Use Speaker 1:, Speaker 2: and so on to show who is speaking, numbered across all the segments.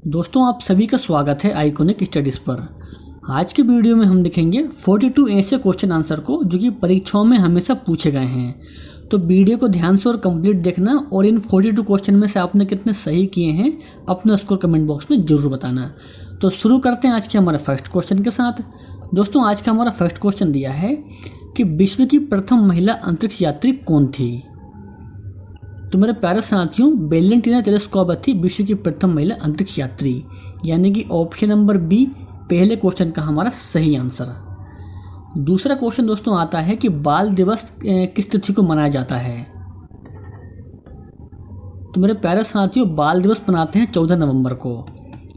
Speaker 1: दोस्तों आप सभी का स्वागत है आइकॉनिक स्टडीज़ पर। आज की वीडियो में हम देखेंगे 42 ऐसे क्वेश्चन आंसर को जो कि परीक्षाओं में हमेशा पूछे गए हैं। तो वीडियो को ध्यान से और कंप्लीट देखना और इन 42 क्वेश्चन में से आपने कितने सही किए हैं अपना स्कोर कमेंट बॉक्स में ज़रूर बताना। तो शुरू करते हैं आज के हमारे फर्स्ट क्वेश्चन के साथ। दोस्तों आज का हमारा फर्स्ट क्वेश्चन दिया है कि विश्व की प्रथम महिला अंतरिक्ष यात्री कौन थी। तो मेरे प्यारे साथियों, वेलेंटिना तेरेस्कोवा थी विश्व की प्रथम महिला अंतरिक्ष यात्री, यानी कि ऑप्शन नंबर बी पहले क्वेश्चन का हमारा सही आंसर। दूसरा क्वेश्चन दोस्तों आता है कि बाल दिवस किस तिथि को मनाया जाता है। तो मेरे प्यारे साथियों, बाल दिवस मनाते हैं 14 नवंबर को,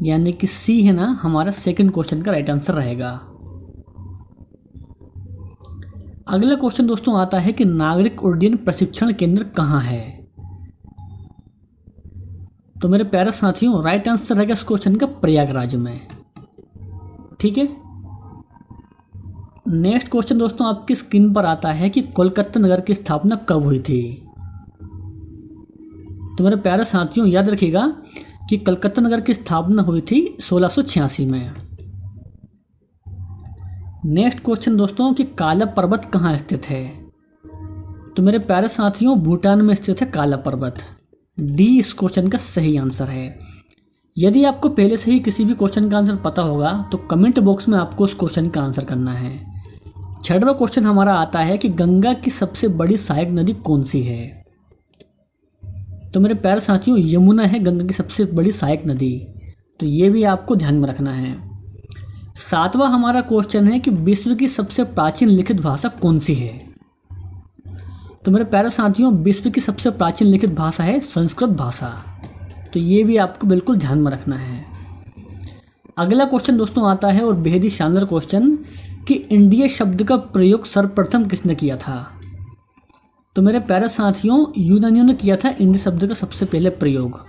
Speaker 1: यानी कि सी है ना हमारा सेकंड क्वेश्चन का राइट आंसर रहेगा। अगला क्वेश्चन दोस्तों आता है कि नागरिक उड्डयन प्रशिक्षण केंद्र कहाँ है। तो मेरे प्यारे साथियों, राइट आंसर रहेगा इस क्वेश्चन का प्रयागराज में। ठीक है। नेक्स्ट क्वेश्चन दोस्तों आपकी स्क्रीन पर आता है कि कोलकाता नगर की स्थापना कब हुई थी। तो मेरे प्यारे साथियों याद रखिएगा कि कलकत्ता नगर की स्थापना हुई थी 1686 में। नेक्स्ट क्वेश्चन दोस्तों कि काला पर्वत कहाँ स्थित है। तो मेरे प्यारे साथियों भूटान में स्थित है काला पर्वत। डी इस क्वेश्चन का सही आंसर है। यदि आपको पहले से ही किसी भी क्वेश्चन का आंसर पता होगा तो कमेंट बॉक्स में आपको उस क्वेश्चन का आंसर करना है। छठवां क्वेश्चन हमारा आता है कि गंगा की सबसे बड़ी सहायक नदी कौन सी है। तो मेरे प्यारे साथियों यमुना है गंगा की सबसे बड़ी सहायक नदी, तो ये भी आपको ध्यान में रखना है। सातवां हमारा क्वेश्चन है कि विश्व की सबसे प्राचीन लिखित भाषा कौन सी है। तो मेरे प्यारे साथियों विश्व की सबसे प्राचीन लिखित भाषा है संस्कृत भाषा, तो ये भी आपको बिल्कुल ध्यान में रखना है। अगला क्वेश्चन दोस्तों आता है और बेहद ही शानदार क्वेश्चन कि इंडिया शब्द का प्रयोग सर्वप्रथम किसने किया था। तो मेरे प्यारे साथियों यूनानियों ने किया था इंडिया शब्द का सबसे पहले प्रयोग।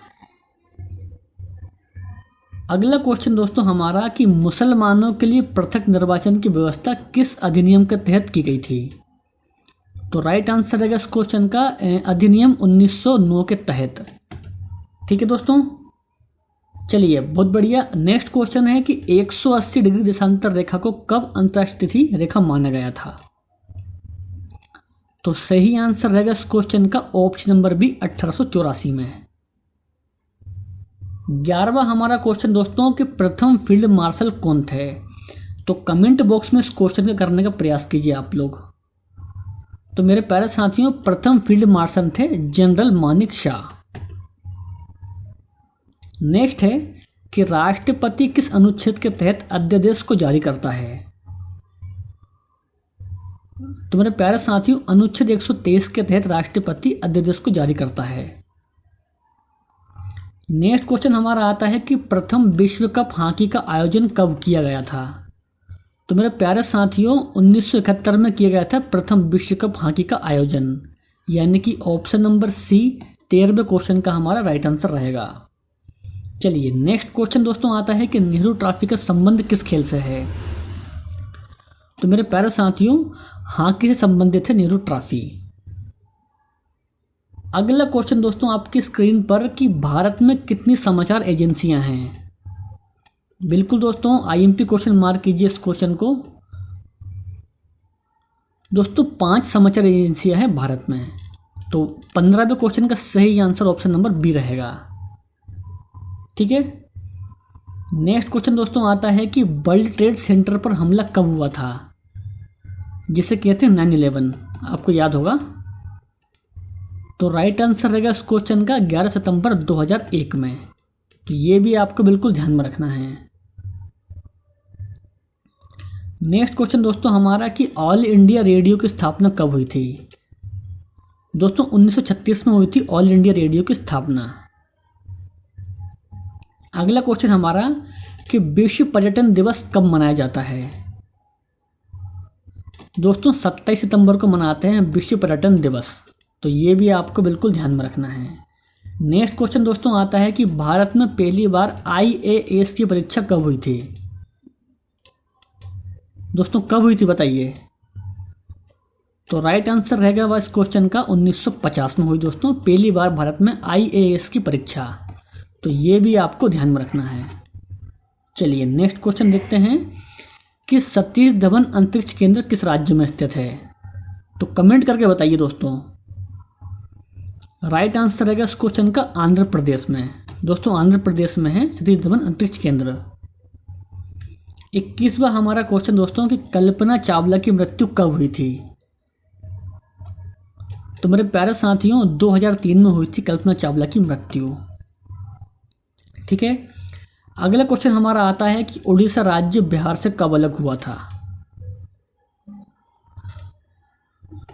Speaker 1: अगला क्वेश्चन दोस्तों हमारा कि मुसलमानों के लिए पृथक निर्वाचन की व्यवस्था किस अधिनियम के तहत की गई थी। तो राइट आंसर रहेगा इस क्वेश्चन का अधिनियम 1909 के तहत। ठीक है दोस्तों, चलिए बहुत बढ़िया। नेक्स्ट क्वेश्चन है कि 180 डिग्री देशांतर रेखा को कब अंतर्राष्ट्रीय रेखा माना गया था। तो सही आंसर रहेगा इस क्वेश्चन का ऑप्शन नंबर बी 1884 में। 11वां हमारा क्वेश्चन दोस्तों कि प्रथम फील्ड मार्शल कौन थे। तो कमेंट बॉक्स में इस क्वेश्चन का करने का प्रयास कीजिए आप लोग। तो मेरे प्यारे साथियों प्रथम फील्ड मार्शल थे जनरल मानिक शाह। नेक्स्ट है कि राष्ट्रपति किस अनुच्छेद के तहत अध्यादेश को जारी करता है। तो मेरे प्यारे साथियों अनुच्छेद 123 के तहत राष्ट्रपति अध्यादेश को जारी करता है। नेक्स्ट क्वेश्चन हमारा आता है कि प्रथम विश्व कप हॉकी का आयोजन कब किया गया था। तो मेरे प्यारे साथियों 1971 में किया गया था प्रथम विश्व कप हॉकी का आयोजन, यानी कि ऑप्शन नंबर सी 13वें क्वेश्चन का हमारा राइट आंसर रहेगा। चलिए नेक्स्ट क्वेश्चन दोस्तों आता है कि नेहरू ट्रॉफी का संबंध किस खेल से है। तो मेरे प्यारे साथियों हॉकी से संबंधित है नेहरू ट्रॉफी। अगला क्वेश्चन दोस्तों आपकी स्क्रीन पर कि भारत में कितनी समाचार एजेंसियां हैं। बिल्कुल दोस्तों आईएमपी क्वेश्चन मार्क कीजिए इस क्वेश्चन को। दोस्तों 5 समाचार एजेंसियां हैं भारत में, तो 15वें क्वेश्चन का सही आंसर ऑप्शन नंबर बी रहेगा। ठीक है। नेक्स्ट क्वेश्चन दोस्तों आता है कि वर्ल्ड ट्रेड सेंटर पर हमला कब हुआ था, जिसे कहते हैं 9/11, आपको याद होगा। तो राइट आंसर रहेगा इस क्वेश्चन का 11 सितंबर 2001 में, तो ये भी आपको बिल्कुल ध्यान में रखना है। नेक्स्ट क्वेश्चन दोस्तों हमारा कि ऑल इंडिया रेडियो की स्थापना कब हुई थी। दोस्तों 1936 में हुई थी ऑल इंडिया रेडियो की स्थापना। अगला क्वेश्चन हमारा कि विश्व पर्यटन दिवस कब मनाया जाता है। दोस्तों 27 सितंबर को मनाते हैं विश्व पर्यटन दिवस, तो ये भी आपको बिल्कुल ध्यान में रखना है। नेक्स्ट क्वेश्चन दोस्तों आता है कि भारत में पहली बार IAS की परीक्षा कब हुई थी। दोस्तों कब हुई थी बताइए। तो राइट आंसर रहेगा इस क्वेश्चन का 1950 में हुई दोस्तों पहली बार भारत में IAS की परीक्षा। तो ये भी आपको ध्यान में रखना है। चलिए नेक्स्ट क्वेश्चन देखते हैं कि सतीश धवन अंतरिक्ष केंद्र किस राज्य में स्थित है। तो कमेंट करके बताइए दोस्तों। राइट आंसर रहेगा इस क्वेश्चन का आंध्र प्रदेश में। दोस्तों आंध्र प्रदेश में है सतीश धवन अंतरिक्ष केंद्र। 21वां हमारा क्वेश्चन दोस्तों कि कल्पना चावला की मृत्यु कब हुई थी। तो मेरे प्यारे साथियों 2003 में हुई थी कल्पना चावला की मृत्यु। ठीक है, अगला क्वेश्चन हमारा आता है कि उड़ीसा राज्य बिहार से कब अलग हुआ था।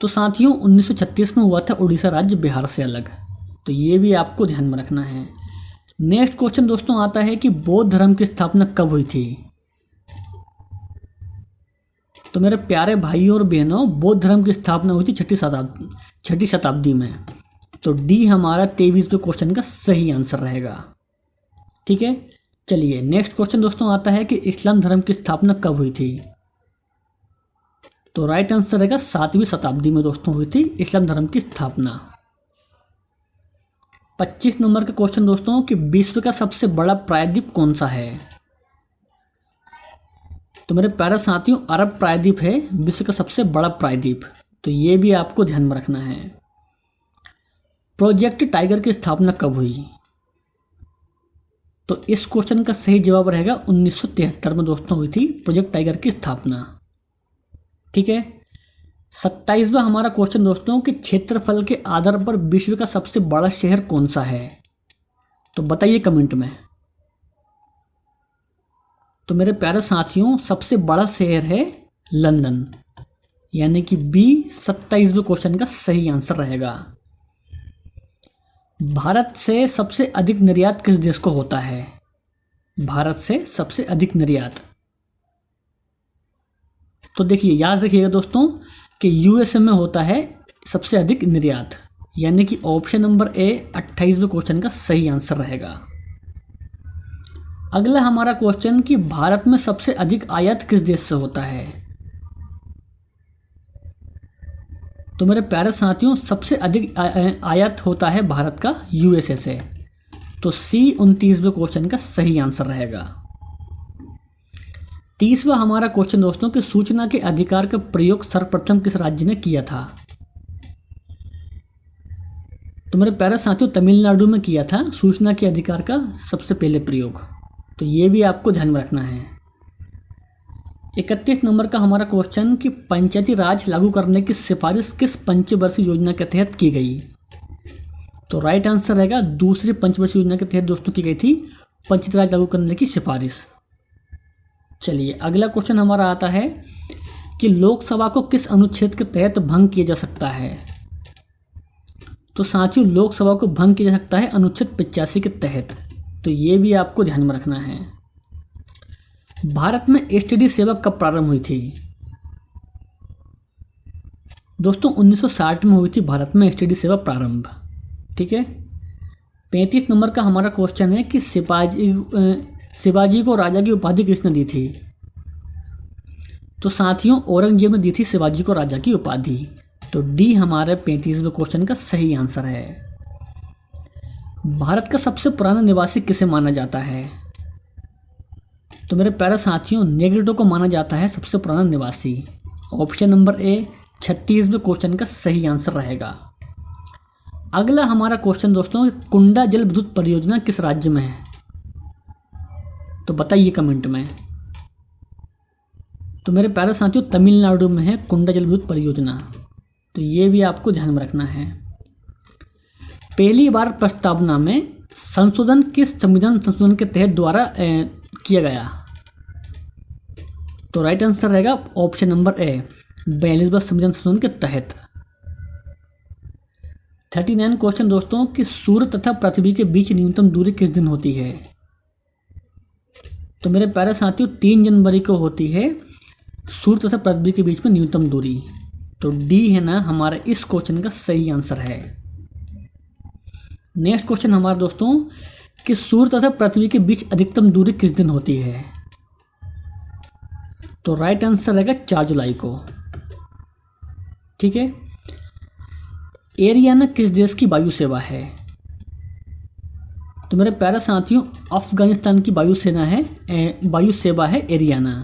Speaker 1: तो साथियों 1936 में हुआ था उड़ीसा राज्य बिहार से अलग। तो ये भी आपको ध्यान में रखना है। नेक्स्ट क्वेश्चन दोस्तों आता है कि बौद्ध धर्म की स्थापना कब हुई थी। तो मेरे प्यारे भाइयों और बहनों बौद्ध धर्म की स्थापना हुई थी छठी शताब्दी में। तो डी हमारा 23वें क्वेश्चन का सही आंसर रहेगा। ठीक है, चलिए नेक्स्ट क्वेश्चन दोस्तों आता है कि इस्लाम धर्म की स्थापना कब हुई थी। तो राइट आंसर रहेगा 7वीं शताब्दी में दोस्तों हुई थी इस्लाम धर्म की स्थापना। 25 नंबर का क्वेश्चन दोस्तों कि विश्व का सबसे बड़ा प्रायद्वीप कौन सा है। तो मेरे प्यारे साथियों अरब प्रायद्वीप है विश्व का सबसे बड़ा प्रायद्वीप। तो ये भी आपको ध्यान में रखना है। प्रोजेक्ट टाइगर की स्थापना कब हुई। तो इस क्वेश्चन का सही जवाब रहेगा 1973 में दोस्तों हुई थी प्रोजेक्ट टाइगर की स्थापना। ठीक है, 27वां हमारा क्वेश्चन दोस्तों कि क्षेत्रफल के आधार पर विश्व का सबसे बड़ा शहर कौन सा है। तो बताइए कमेंट में। तो मेरे प्यारे साथियों सबसे बड़ा शहर है लंदन, यानी कि बी 27वें क्वेश्चन का सही आंसर रहेगा। भारत से सबसे अधिक निर्यात किस देश को होता है। भारत से सबसे अधिक निर्यात, तो देखिए याद रखिएगा दोस्तों कि यूएसए में होता है सबसे अधिक निर्यात, यानी कि ऑप्शन नंबर ए 28वें क्वेश्चन का सही आंसर रहेगा। अगला हमारा क्वेश्चन कि भारत में सबसे अधिक आयात किस देश से होता है। तो मेरे प्यारे साथियों सबसे अधिक आयात होता है भारत का यूएसए से। तो सी 29वें क्वेश्चन का सही आंसर रहेगा। 30वां हमारा क्वेश्चन दोस्तों कि सूचना के अधिकार का प्रयोग सर्वप्रथम किस राज्य ने किया था। तो मेरे प्यारे साथियों तमिलनाडु में किया था सूचना के अधिकार का सबसे पहले प्रयोग। तो ये भी आपको ध्यान में रखना है। 31 नंबर का हमारा क्वेश्चन कि पंचायती राज लागू करने की सिफारिश किस पंचवर्षीय योजना के तहत की गई। तो राइट आंसर रहेगा दूसरी पंचवर्षीय योजना के तहत दोस्तों की गई थी पंचायती राज लागू करने की सिफारिश। चलिए अगला क्वेश्चन हमारा आता है कि लोकसभा को किस अनुच्छेद के तहत भंग किया जा सकता है। तो साथियों लोकसभा को भंग किया जा सकता है अनुच्छेद 85 के तहत। तो ये भी आपको ध्यान में रखना है। भारत में एसटीडी सेवा कब प्रारंभ हुई थी। दोस्तों 1960 में हुई थी भारत में एसटीडी सेवा प्रारंभ। ठीक है, 35 नंबर का हमारा क्वेश्चन है कि शिवाजी को राजा की उपाधि किसने दी थी। तो साथियों औरंगजेब ने दी थी शिवाजी को राजा की उपाधि। तो डी हमारे 35वें क्वेश्चन का सही आंसर है। भारत का सबसे पुराना निवासी किसे माना जाता है। तो मेरे प्यारे साथियों नेग्रिटो को माना जाता है सबसे पुराना निवासी। ऑप्शन नंबर ए 36वें क्वेश्चन का सही आंसर रहेगा। अगला हमारा क्वेश्चन दोस्तों कुंडा जल विद्युत परियोजना किस राज्य में है। तो बताइए कमेंट में। तो मेरे प्यारे साथियों तमिलनाडु में है कुंडा जल विद्युत परियोजना। तो ये भी आपको ध्यान में रखना है। पहली बार प्रस्तावना में संशोधन किस संविधान संशोधन के तहत द्वारा किया गया। तो राइट आंसर रहेगा ऑप्शन नंबर ए 42वां संविधान संशोधन के तहत। 39 क्वेश्चन दोस्तों कि सूर्य तथा पृथ्वी के बीच न्यूनतम दूरी किस दिन होती है। तो मेरे प्यारे साथियों 3 जनवरी को होती है सूर्य तथा पृथ्वी के बीच में न्यूनतम दूरी। तो डी है ना हमारा इस क्वेश्चन का सही आंसर है। नेक्स्ट क्वेश्चन हमारा दोस्तों कि सूर्य तथा पृथ्वी के बीच अधिकतम दूरी किस दिन होती है। तो राइट आंसर रहेगा 4 जुलाई को। ठीक है, एरियाना किस देश की वायु सेवा है। तो मेरे प्यारे साथियों अफगानिस्तान की वायुसेना है वायु सेवा है एरियाना।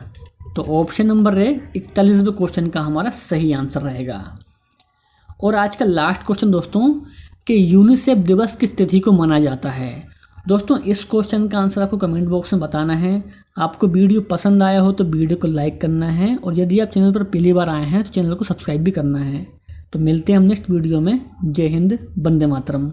Speaker 1: तो ऑप्शन नंबर ए 41वें क्वेश्चन का हमारा सही आंसर रहेगा। और आज का लास्ट क्वेश्चन दोस्तों कि यूनिसेफ दिवस किस तिथि को मनाया जाता है। दोस्तों इस क्वेश्चन का आंसर आपको कमेंट बॉक्स में बताना है। आपको वीडियो पसंद आया हो तो वीडियो को लाइक करना है, और यदि आप चैनल पर पहली बार आए हैं तो चैनल को सब्सक्राइब भी करना है। तो मिलते हैं हम नेक्स्ट वीडियो में। जय हिंद, वंदे मातरम।